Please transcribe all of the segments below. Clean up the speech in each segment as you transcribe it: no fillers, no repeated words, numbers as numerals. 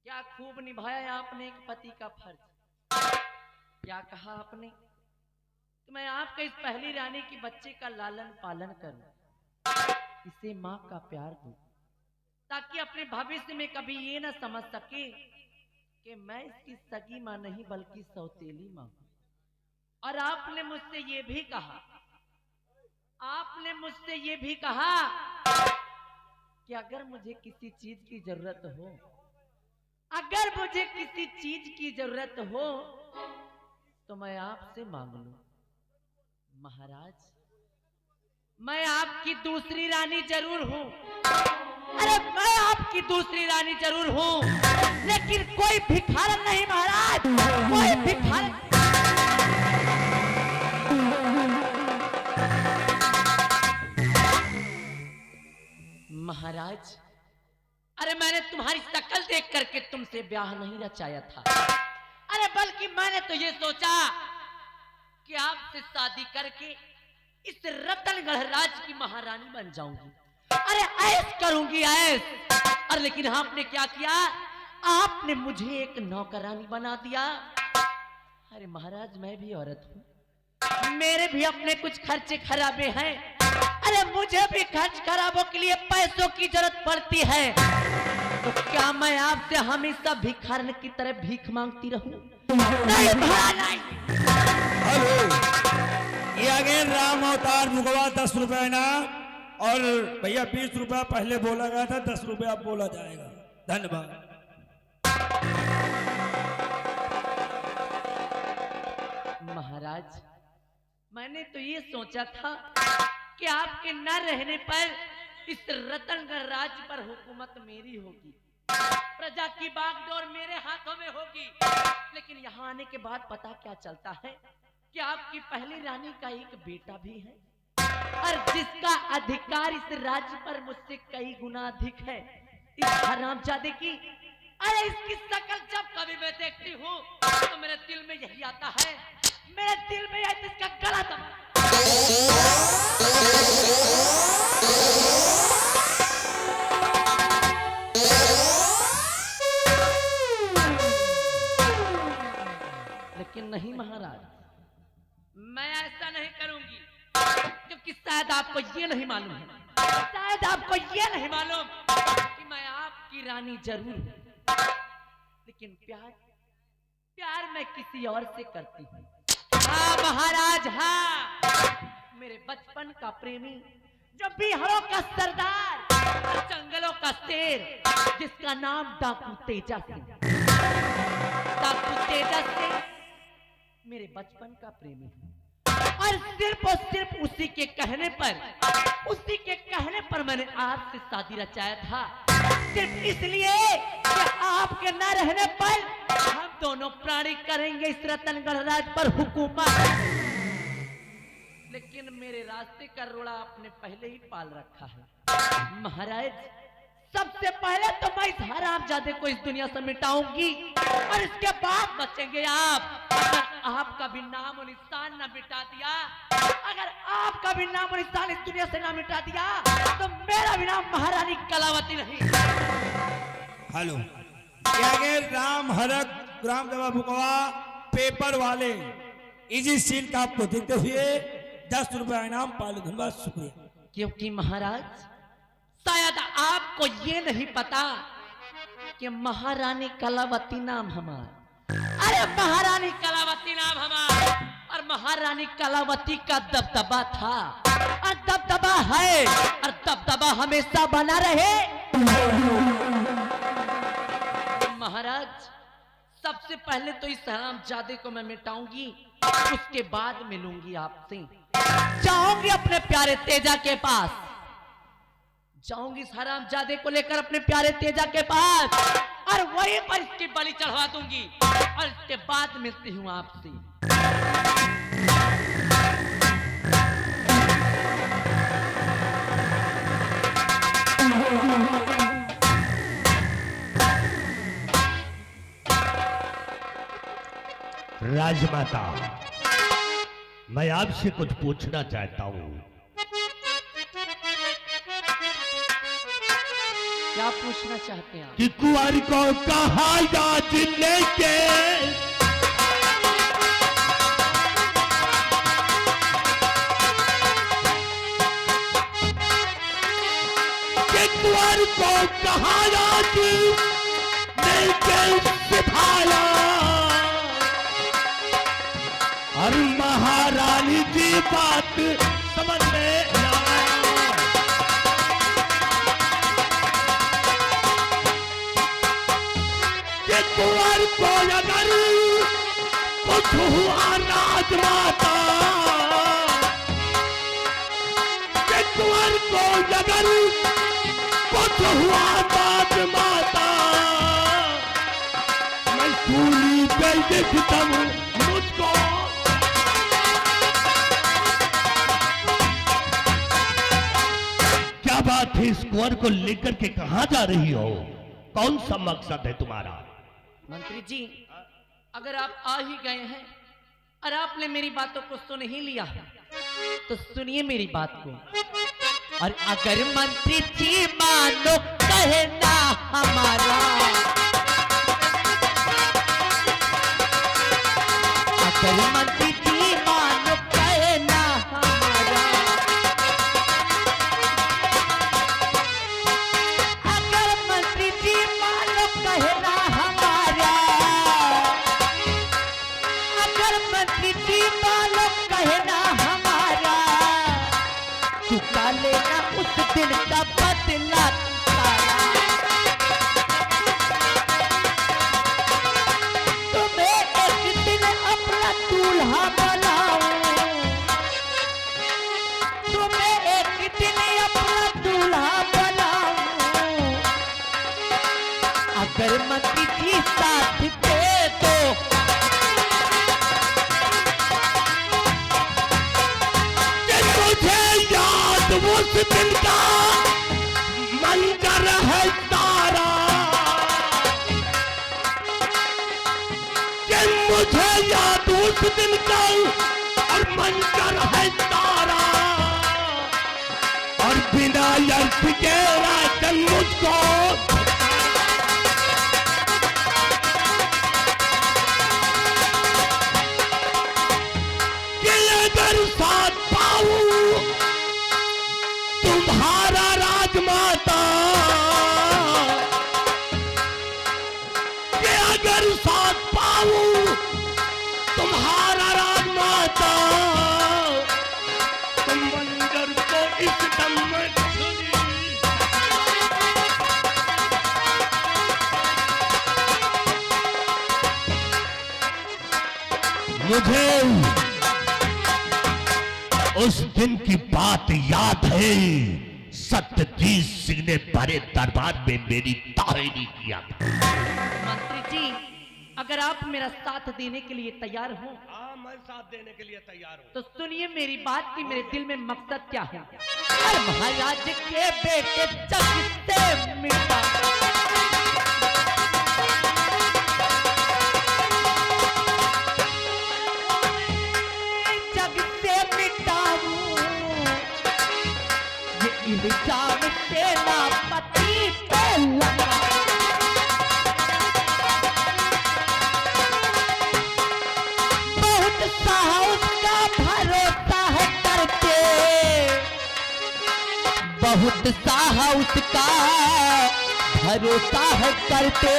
क्या खूब निभाया आपने एक पति का फर्ज। क्या कहा आपने कि मैं आपका इस पहली रानी की बच्चे का लालन पालन करूं, इसे मां का प्यार दूं, ताकि अपने भविष्य में कभी ये ना समझ सके कि मैं इसकी सगी मां नहीं बल्कि सौतेली मां हूं। और आपने मुझसे ये भी कहा, आपने मुझसे ये भी कहा कि अगर मुझे किसी चीज की जरूरत हो, अगर मुझे किसी चीज की जरूरत हो तो मैं आपसे मांग लूं। महाराज, मैं आपकी दूसरी रानी जरूर हूं, अरे मैं आपकी दूसरी रानी जरूर हूं, लेकिन कोई भिखारन नहीं महाराज, कोई भिखारन। महाराज, अरे मैंने तुम्हारी शक्ल देख करके तुमसे ब्याह नहीं रचाया था, अरे बल्कि मैंने तो ये सोचा कि आपसे शादी करके इस रतनगढ़ राज की महारानी बन जाऊंगी, अरे ऐश करूंगी ऐश। और लेकिन आपने क्या किया, आपने मुझे एक नौकरानी बना दिया। अरे महाराज, मैं भी औरत हूं, मेरे भी अपने कुछ खर्चे खराबे हैं, अरे मुझे भी खर्च खराबों के लिए पैसों की जरूरत पड़ती है। तो क्या मैं आपसे हमेशा भिखारन की तरह भीख मांगती रहूं? नहीं नहीं। हेलो, ये आगे राम अवतार मुगवा 10 रुपए ना, और भैया 20 रुपया पहले बोला गया था, 10 रुपया अब बोला जाएगा। धन्यवाद। महाराज, मैंने तो ये सोचा था कि आपके न रहने पर इस रतनगढ़ राज्य पर हुकूमत मेरी होगी, प्रजा की बागडोर मेरे हाथों में होगी। लेकिन यहाँ आने के बाद पता क्या चलता है कि आपकी पहली रानी का एक बेटा भी है, और जिसका अधिकार इस राज्य पर मुझसे कई गुना अधिक है, इस हरामजादे की। अरे इसकी शक्ल जब कभी मैं देखती हूँ तो मेरे दिल में यही आता है, मेरे दिल में यही, इसका गला दबा। लेकिन नहीं महाराज, मैं ऐसा नहीं करूंगी, क्योंकि शायद आपको ये नहीं मालूम है, शायद आपको ये नहीं मालूम कि मैं आपकी रानी जरूर हूं, लेकिन प्यार प्यार मैं किसी और से करती हूँ। हाँ महाराज, हाँ, मेरे बचपन का प्रेमी, जो बिहारों का सरदार, जंगलों का शेर, जिसका नाम डाकू तेजा सिंह, डाकू तेजा सिंह मेरे बचपन का प्रेमी है। और सिर्फ उसी के कहने पर मैंने आपसे शादी रचाया था, सिर्फ इसलिए कि आपके न रहने पर हम दोनों प्राणी करेंगे इस रतनगढ़ राज पर हुकूमत। लेकिन मेरे रास्ते का रोड़ा आपने पहले ही पाल रखा है। महाराज, सबसे पहले तो मैं इस हरामजादे को इस दुनिया से मिटाऊंगी, और इसके बाद बचेंगे आप। अगर आपका भी नाम और निशान ना मिटा दिया, अगर आपका भी नाम और निशान इस दुनिया से ना मिटा दिया, तो मेरा भी नाम महारानी कलावती नहीं। हेलो, ये आगे राम हरक ग्राम देवा बुकवा पेपर वाले इजी सील का आपको देखते हुए 10 रुपया इनाम पालो। धन्यवाद, शुक्रिया। क्योंकि महाराज, शायद आपको ये नहीं पता कि महारानी कलावती नाम हमारा, अरे महारानी कलावती नाम हमारा, और महारानी कलावती का दबदबा था, और दबदबा है, और दबदबा हमेशा बना रहे। महाराज, सबसे पहले तो इस हरामजादे को मैं मिटाऊंगी, उसके बाद मिलूंगी आपसे। जाऊंगी अपने प्यारे तेजा के पास, जाऊंगी इस हरामजादे को लेकर अपने प्यारे तेजा के पास, और वहीं पर इसकी बलि चढ़वा दूंगी, और इसके बाद मिलती हूं आपसे। राजमाता, मैं आपसे कुछ पूछना चाहता हूं। क्या पूछना चाहते हैं आप? कि कुंवर को कहा याद लेके कुंवर को कहा याद लेके सिखाया और महारानी की बात समझ में आया। कि कुंवर को अगर कुछ हुआ राजमाता, कि कुंवर को अगर कुछ हुआ राजमाता, मैं सूली पे देखता हूँ मुझको। क्या बात है, इस कुंवर को लेकर के कहां जा रही हो? कौन सा मकसद है तुम्हारा? मंत्री जी, अगर आप आ ही गए हैं और आपने मेरी बातों को सुन ही लिया है तो सुनिए मेरी बात को। और अगर मंत्री जी मानो कहना हमारा, अगर मंत्री जी मानो कहना हमारा, अगर मंत्री जी मानो कहना हमारा, अगर मंत्री जी मानो कहना हमारा, चुका लेना उस दिन का बदला सारा। तुम्हें एक दिन अपना दूल्हा बनाऊं, तुम्हें एक दिन अपना दूल्हा बनाऊं, अगर मंत्री जी साथ दे दो। मुझे याद उस दिन का मंजर है तारा, कि मुझे याद उस दिन का और मंजर है तारा, और बिना अर्थ के राजन मुझको कि अगर साथ पाऊं तुम्हारा राजमाता, कि अगर साथ पाऊं तुम्हारा राजमाता, तुम मंजर को इस दम में छुरी। मुझे उस दिन की बात याद है, सत्यजीत सिंह ने बड़े दरबार में मेरी तारीफ किया था। मंत्री जी, अगर आप मेरा साथ देने के लिए तैयार हो हाँ, मैं साथ देने के लिए तैयार हूँ। तो सुनिए मेरी बात की मेरे दिल में मकसद क्या है। और महाराज के बेटे जग से मिटा, जग से मिटाऊं ये इल्जाम सेनापति पे लगा। बहुत साहस का भरोसा है करते, बहुत साहस का भरोसा है करते,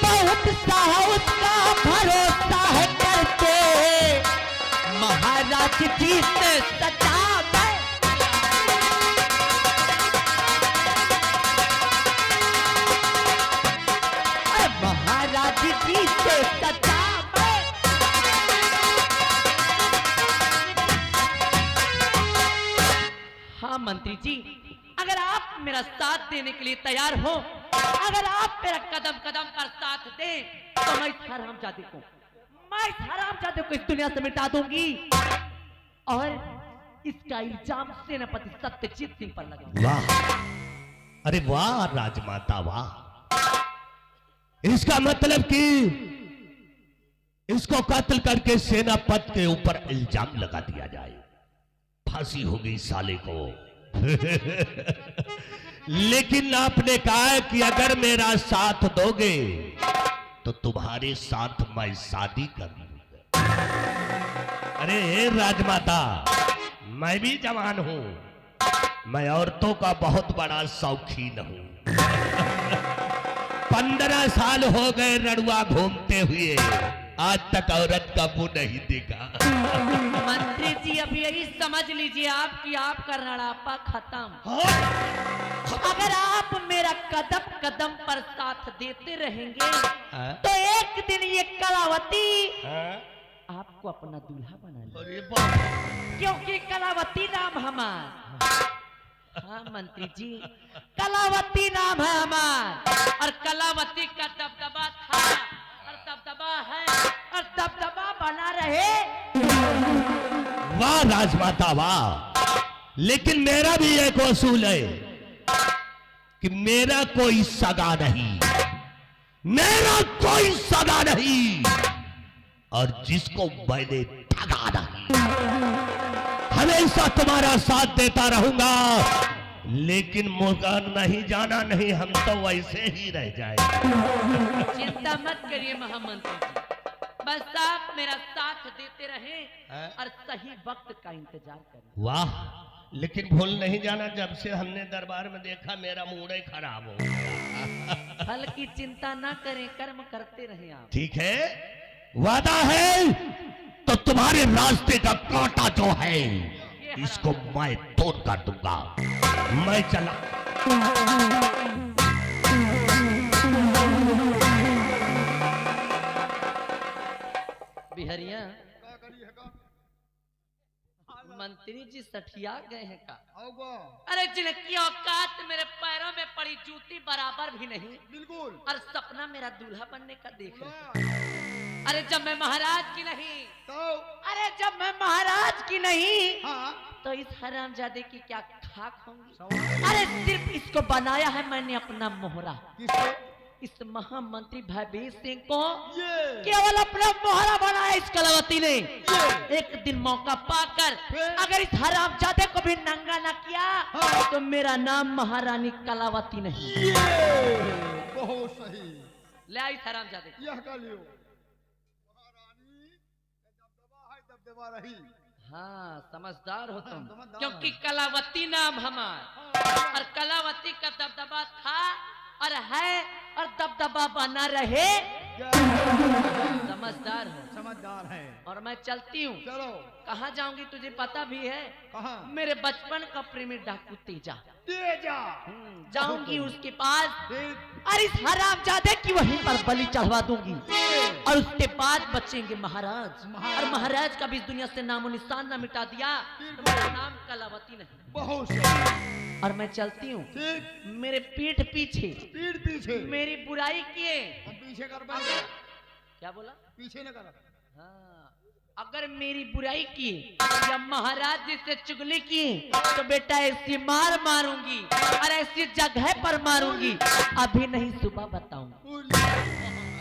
बहुत साहस का भरोसा है करते, महाराज जी से सचा मैं महाराज जी से सचा मैं। हाँ मंत्री जी, अगर आप मेरा साथ देने के लिए तैयार हो, अगर आप मेरा कदम कदम पर साथ दें तो मैं इस हरामजादे को, मैं इस हरामजादे को इस दुनिया से मिटा दूंगी और इसका इल्जाम सेनापति सत्यजीत सिंह पर लगेगा। वाह, अरे वाह राजमाता वाह। इसका मतलब कि इसको कत्ल करके सेनापति के ऊपर इल्जाम लगा दिया जाए, फांसी होगी साले को। लेकिन आपने कहा है कि अगर मेरा साथ दोगे तो तुम्हारे साथ मैं शादी कर लूंगा। अरे राजमाता, मैं भी जवान हूं, मैं औरतों का बहुत बड़ा शौकीन हूं। 15 साल हो गए रड़ुआ घूमते हुए, आज तक औरत का मुंह नहीं देखा। मंत्री जी अब यही समझ लीजिए आपकी आपका रड़ापा खत्म। अगर आप मेरा कदम कदम पर साथ देते रहेंगे तो एक दिन ये कलावती आपको अपना दूल्हा बना ले, क्योंकि कलावती नाम हमारा। हाँ मंत्री जी, कलावती नाम है हमारा, और कलावती का दबदबा था और दबदबा है और दबदबा बना रहे। वाह राजमाता वाह, लेकिन मेरा भी एक उसूल है कि मेरा कोई सगा नहीं, मेरा कोई सगा नहीं, और जिसको मैंने ठगा नहीं। हमेशा तुम्हारा साथ देता रहूंगा, लेकिन मुझे नहीं जाना नहीं, हम तो वैसे ही रह जाएंगे। चिंता मत करिए महामंत्री जी, बस आप मेरा साथ देते रहें और सही वक्त का इंतजार करें। वाह, लेकिन भूल नहीं जाना, जब से हमने दरबार में देखा मेरा मूड ही खराब हो गया। फल की चिंता ना करें, कर्म करते रहें आप। ठीक है, वादा है तो तुम्हारे रास्ते का कांटा जो है इसको मैं तोड़ कर दूंगा। मैं चला। बिहरिया, मंत्री जी सठिया गए हैं का? अरे जिनकी औकात मेरे पैरों में पड़ी जूती बराबर भी नहीं, बिल्कुल, और सपना मेरा दूल्हा बनने का देख रहे। अरे जब मैं महाराज की नहीं तो अरे जब मैं महाराज की नहीं हाँ, तो इस हरामजादे की क्या खाक होंगी। अरे सिर्फ इसको बनाया है मैंने अपना मोहरा, किसको? इस महामंत्री भयभीत सिंह को ये केवल अपना मोहरा बनाया इस कलावती ने। एक दिन मौका पाकर अगर इस हरामजादे को भी नंगा न किया तो मेरा नाम महारानी कलावती नहीं। ये बहुत सही, ले आई इस हरामजादे को। यह का लियो महारानी का दबदबा है, दबदबा रही। हाँ समझदार हो तुम, समझदार क्योंकि है। कलावती नाम हमारा, और कलावती का दबदबा था और है और दबदबा बना रहे। समझदार हो, समझदार है। और मैं चलती हूँ। चलो, कहाँ जाऊंगी तुझे पता भी है? कहाँ? मेरे बचपन का प्रेमी डाकू तेजा। तेजा जाऊंगी उसके पास ठीक। और इस हरामजादे की वहीं पर बलि चढ़वा दूंगी, और उसके बाद बचेंगे महाराज। और महाराज का भी इस दुनिया से नामो निशान न मिटा दिया तो मेरा नाम कलावती नहीं। बहुत सही, और मैं चलती हूँ। ठीक। मेरे पीठ पीछे पीठ पीछे मेरी बुराई किए। हम पीछे कर पाएंगे, क्या बोला? पीछे न कर। हाँ, अगर मेरी बुराई की या महाराज जी से चुगली की तो बेटा ऐसी मार मारूंगी और ऐसी जगह पर मारूंगी, अभी नहीं सुबह बताऊंगी,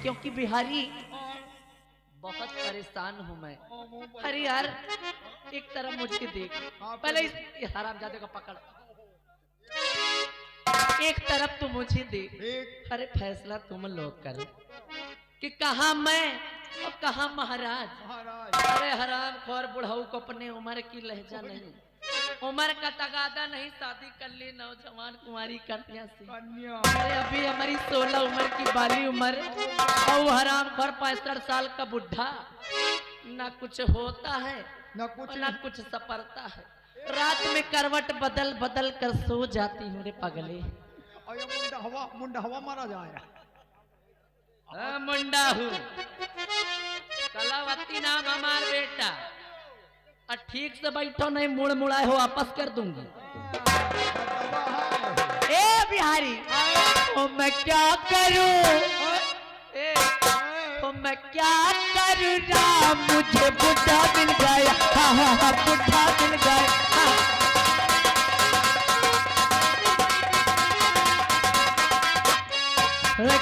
क्योंकि बिहारी बहुत परेशान हूं मैं। अरे यार एक तरफ मुझे देख, पहले इस हरामजादे को पकड़, एक तरफ तो मुझे देख। ठीक। अरे फैसला तुम लोग करो कि कहा मैं और कहा महाराज। महाराज अरे हराम खोर बुढ़ाऊ को अपने उम्र की लहजा नहीं, उम्र का तगादा नहीं, शादी कर ली नौजवान कुमारी कन्या से। कन्या अरे अभी हमारी 16 उम्र की बाली उम्र, और वो हराम खोर 65 साल का बुढ़ा, ना कुछ होता है न कुछ ना कुछ सपरता है। रात में करवट बदल बदल कर सो जाती हूँ रे पगले। और ये मुंडा हवा मारा जाए। मुंडा हूँ, कलावती नाम हमार बेटा, और ठीक से बैठो नहीं मुड़ मुड़ाए हो वापस कर दूंगी। ए बिहारी, ओ मैं क्या करूं, ए ओ मैं क्या करूं राम, मुझे बुढ़ा मिल गया। हाँ हाँ हाँ बुढ़ा मिल गया। हाँ।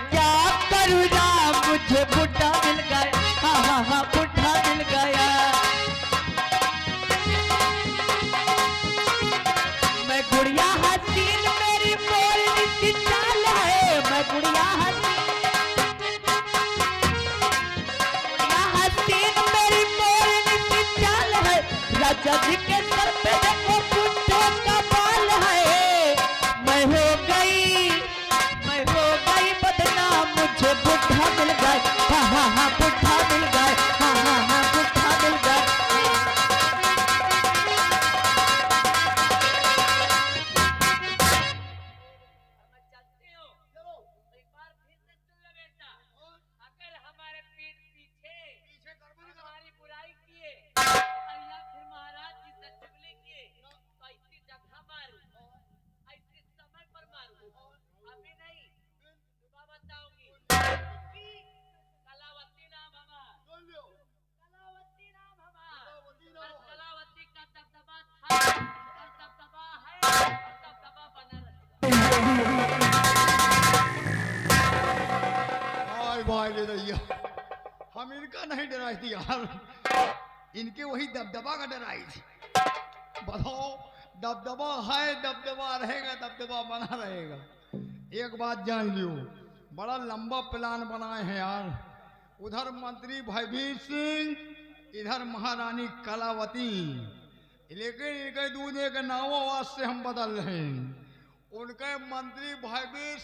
क्या करूं राम, मुझे बुढ़ा मिल गया। हाँ हाँ हाँ बुढ़ा मिल गया। मैं गुड़िया हसीन मेरी बोल बाय दैया, हम इनका नहीं डराई थी यार, इनके वही दबदबा का डराई थी। बताओ, दबदबा है, दबदबा रहेगा, दबदबा बना रहेगा। एक बात जान लियो, बड़ा लंबा प्लान बनाए हैं यार। उधर मंत्री भयवीर सिंह, इधर महारानी कलावती, लेकिन इनके दूसरे के नामों आवाज से हम बदल रहे हैं। उनके मंत्री भयवीर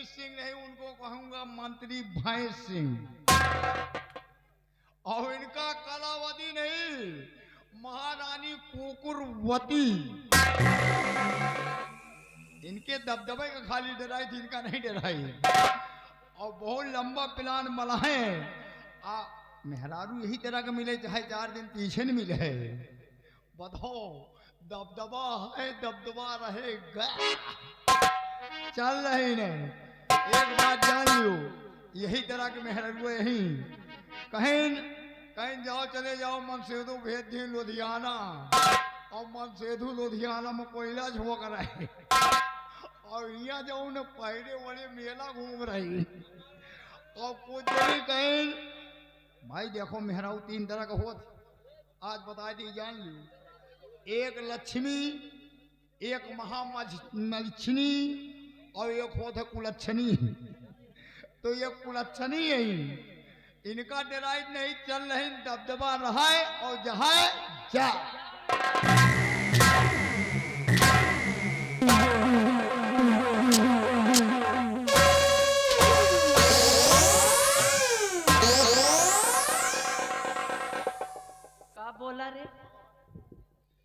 सिंह नहीं, उनको कहूंगा मंत्री भय सिंह। और इनका कलावती नहीं, महारानी कुकुरवती। इनके दबदबे का खाली डराई थी, इनका नहीं डराई। और बहुत लंबा प्लान बनाए। मेहरारू यही तरह के मिले, चाहे 4 दिन पीछे नहीं मिले। बताओ, दबदबा है, दबदबा रहेगा। चल रहे नहीं। एक बात जान लियो, यही तरह के मेहरारू यही कहीं जाओ, चले जाओ, मनसेधु भेज दी लुधियाना, और मनसेधु लुधियाना में कोयला झोंक रहे, और यहाँ जाओ न पहले बड़े मेला घूम रही। और कुछ नहीं कहीं भाई, देखो मेहराऊ 3 तरह का होत, आज बता दी जान लियो। एक लक्ष्मी, एक महामलक्ष्मी, और एक होत है कुलच्छनी। तो ये कुलच्छनी है, इनका डराई नहीं, चल रही, दबदबा रहा है, और जहाँ जा। बोला रे?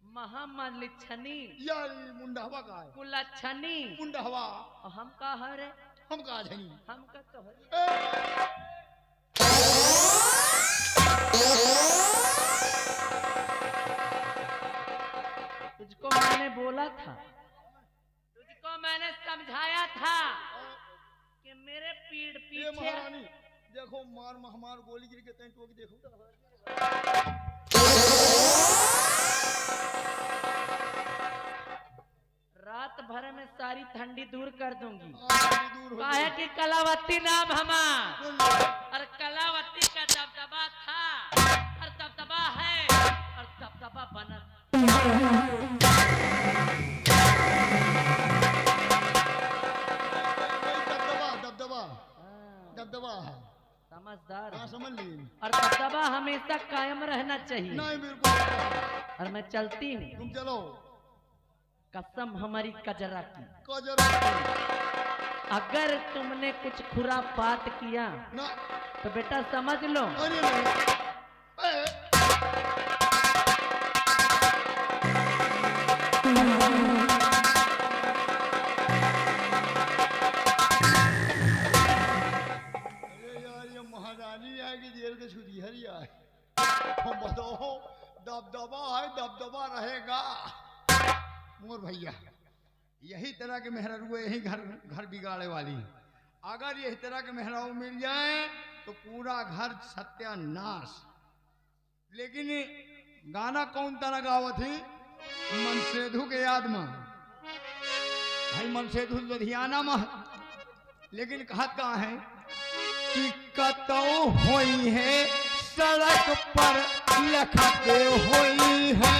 महामलक्ष्मी यार मुंडहवा का है, कुलच्छनी मुंडहवा। और हम का है रे? हम का झनी, हम का तो है। तुझको मैंने बोला था, तुझको मैंने समझाया था कि मेरे पीठ पीछे। महारानी देखो, मार हमार गोली गिर के तैं टोक देखो। रात भर में सारी ठंडी दूर कर दूंगी। दूर काहे कि कलावती नाम हमार, और कलावती का दबदबा था, और दबदबा है, और दबदबा बना। दबदबा है, समझदार है। समझ ली। और दबदबा हमेशा कायम रहना चाहिए। नहीं बिल्कुल। और मैं चलती हूँ, तुम चलो। कसम हमारी कजरा की, कजरा अगर तुमने कुछ खुरापात किया ना, तो बेटा समझ लो। अरे नहीं। महारानी आएगी, जेल के छुरी हरी आए। हम बताओ, दबदबा है, दबदबा रहेगा। मोर भैया, यही तरह के मेहरारू यही घर बिगाड़े वाली। अगर यही तरह के मेहरारू मिल जाए तो पूरा घर सत्यानाश। लेकिन गाना कौन तरह गावत थी? मनसेधु के याद में भाई, मनसेधु लुधियाना में। लेकिन कहत कहाँ है कि कतो होई है सड़क पर लखते होई है।